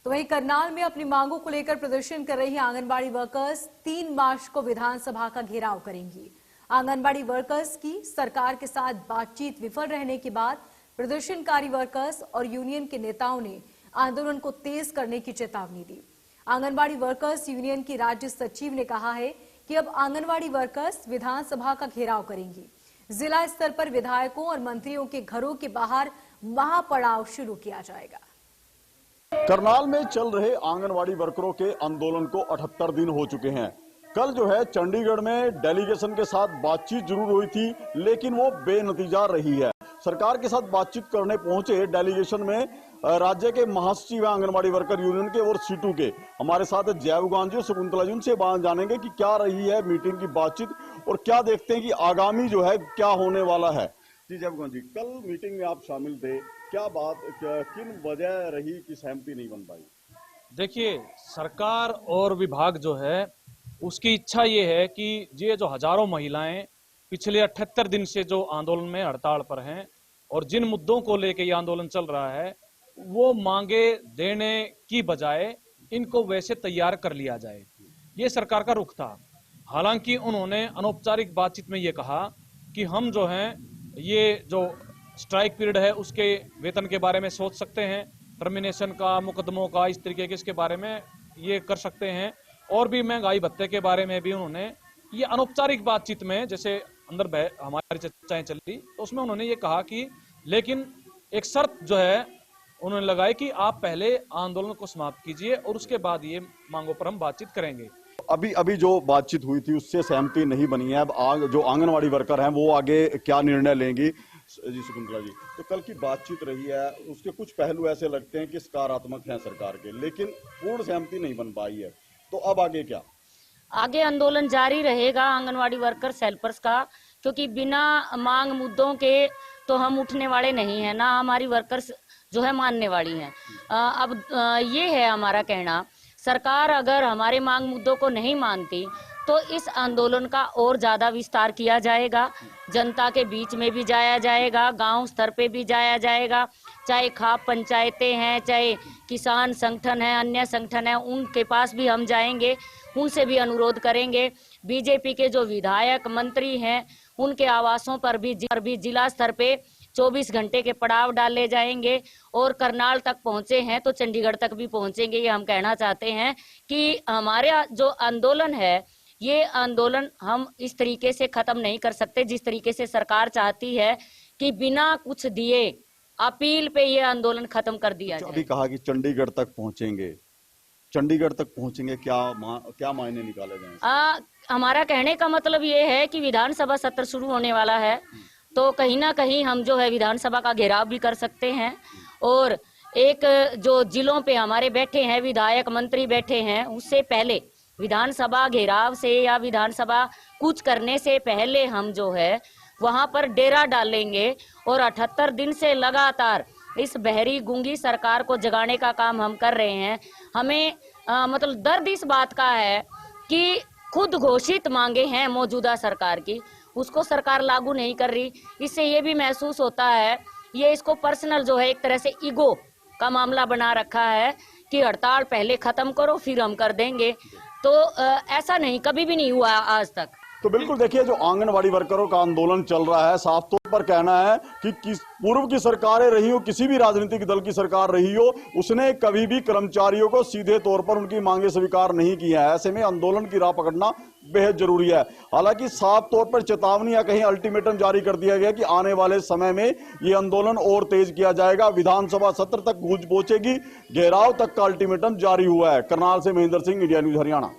तो वहीं करनाल में अपनी मांगों को लेकर प्रदर्शन कर रही आंगनबाड़ी वर्कर्स 3 मार्च को विधानसभा का घेराव करेंगी। आंगनबाड़ी वर्कर्स की सरकार के साथ बातचीत विफल रहने के बाद प्रदर्शनकारी वर्कर्स और यूनियन के नेताओं ने आंदोलन को तेज करने की चेतावनी दी। आंगनबाड़ी वर्कर्स यूनियन की राज्य सचिव ने कहा है कि अब आंगनबाड़ी वर्कर्स विधानसभा का घेराव करेंगी। जिला स्तर पर विधायकों और मंत्रियों के घरों के बाहर महापड़ाव शुरू किया जाएगा। करनाल में चल रहे आंगनवाड़ी वर्करों के आंदोलन को 78 दिन हो चुके हैं। कल जो है चंडीगढ़ में डेलीगेशन के साथ बातचीत जरूर हुई थी, लेकिन वो बेनतीजा रही है। सरकार के साथ बातचीत करने पहुंचे डेलीगेशन में राज्य के महासचिव आंगनवाड़ी वर्कर यूनियन के और सीटू के हमारे साथ जयवगान जी और शकुंतला जी, उनसे जानेंगे कि क्या रही है मीटिंग की बातचीत और क्या देखते हैं कि आगामी जो है क्या होने वाला है। जी जयवगान जी, कल मीटिंग में आप शामिल थे, क्या बात किन वजह रही कि सहमति नहीं बन पाई? देखिए, सरकार और विभाग जो है उसकी इच्छा ये है कि ये जो हजारों महिलाएं पिछले 78 दिन से जो आंदोलन में हड़ताल पर हैं और जिन मुद्दों को लेकर ये आंदोलन चल रहा है वो मांगे देने की बजाय इनको वैसे तैयार कर लिया जाए, ये सरकार का रुख था। हालांकि उन्होंने अनौपचारिक बातचीत में ये कहा कि हम जो हैं ये जो स्ट्राइक पीरियड है उसके वेतन के बारे में सोच सकते हैं, टर्मिनेशन का, मुकदमों का, इस तरीके के इसके बारे में ये कर सकते हैं, और भी महंगाई भत्ते के बारे में भी उन्होंने ये अनौपचारिक बातचीत में जैसे अंदर हमारी चर्चाएं चली तो उसमें उन्होंने ये कहा कि लेकिन एक शर्त जो है उन्होंने लगाई कि आप पहले आंदोलन को समाप्त कीजिए और उसके बाद ये मांगों पर हम बातचीत करेंगे। अभी जो बातचीत हुई थी उससे सहमति नहीं बनी है। अब जो आंगनवाड़ी वर्कर हैं वो आगे क्या निर्णय लेंगी? जी शकुंतला जी, तो कल की बातचीत रही है उसके कुछ पहलू ऐसे लगते हैं कि सकारात्मक हैं सरकार के, लेकिन पूर्ण सहमति नहीं बन पाई है, तो अब आगे क्या? आगे आंदोलन जारी रहेगा आंगनवाड़ी वर्कर्स हेल्पर्स का, क्योंकि बिना मांग मुद्दों के तो हम उठने वाले नहीं है, ना हमारी वर्कर्स जो है मानने वाली हैं। अब ये है हमारा कहना, सरकार अगर हमारे मांग मुद्दों को नहीं मानती तो इस आंदोलन का और ज्यादा विस्तार किया जाएगा, जनता के बीच में भी जाया जाएगा, गांव स्तर पे भी जाया जाएगा, चाहे खाप पंचायतें हैं, चाहे किसान संगठन है, अन्य संगठन है, उनके पास भी हम जाएंगे, उनसे भी अनुरोध करेंगे। बीजेपी के जो विधायक मंत्री हैं उनके आवासों पर भी जिला स्तर पे 24 घंटे के पड़ाव डाले जाएंगे, और करनाल तक पहुंचे हैं तो चंडीगढ़ तक भी पहुंचेंगे। ये हम कहना चाहते हैं कि हमारा जो आंदोलन है ये आंदोलन हम इस तरीके से खत्म नहीं कर सकते जिस तरीके से सरकार चाहती है कि बिना कुछ दिए अपील पे ये आंदोलन खत्म कर दिया जाए। अभी कहा कि चंडीगढ़ तक पहुंचेंगे, चंडीगढ़ तक पहुंचेंगे, क्या मायने निकाले जाएं? हमारा कहने का मतलब ये है कि विधानसभा सत्र शुरू होने वाला है, तो कहीं ना कहीं हम जो है विधानसभा का घेराव भी कर सकते हैं, और एक जो जिलों पे हमारे बैठे हैं विधायक मंत्री बैठे हैं उससे पहले विधानसभा घेराव से या विधानसभा कूच करने से पहले हम जो है वहां पर डेरा डालेंगे, और 78 दिन से लगातार इस बहरी गूंगी सरकार को जगाने का काम हम कर रहे हैं। हमें मतलब दर्द इस बात का है कि खुद घोषित मांगे हैं मौजूदा सरकार की, उसको सरकार लागू नहीं कर रही। इससे ये भी महसूस होता है ये इसको पर्सनल जो है एक तरह से ईगो का मामला बना रखा है कि हड़ताल पहले खत्म करो फिर हम कर देंगे, तो ऐसा नहीं, कभी भी नहीं हुआ आज तक। तो बिल्कुल देखिए, जो आंगनवाड़ी वर्करों का आंदोलन चल रहा है, साफ तौर पर कहना है कि पूर्व की सरकारें रही हो, किसी भी राजनीतिक दल की सरकार रही हो, उसने कभी भी कर्मचारियों को सीधे तौर पर उनकी मांगे स्वीकार नहीं की है। ऐसे में आंदोलन की राह पकड़ना बेहद जरूरी है। हालांकि साफ तौर पर चेतावनी या कहीं अल्टीमेटम जारी कर दिया गया कि आने वाले समय में ये आंदोलन और तेज किया जाएगा, विधानसभा सत्र तक गूंज पहुंचेगी, घेराव तक का अल्टीमेटम जारी हुआ है। करनाल से महेंद्र सिंह, इंडिया न्यूज हरियाणा।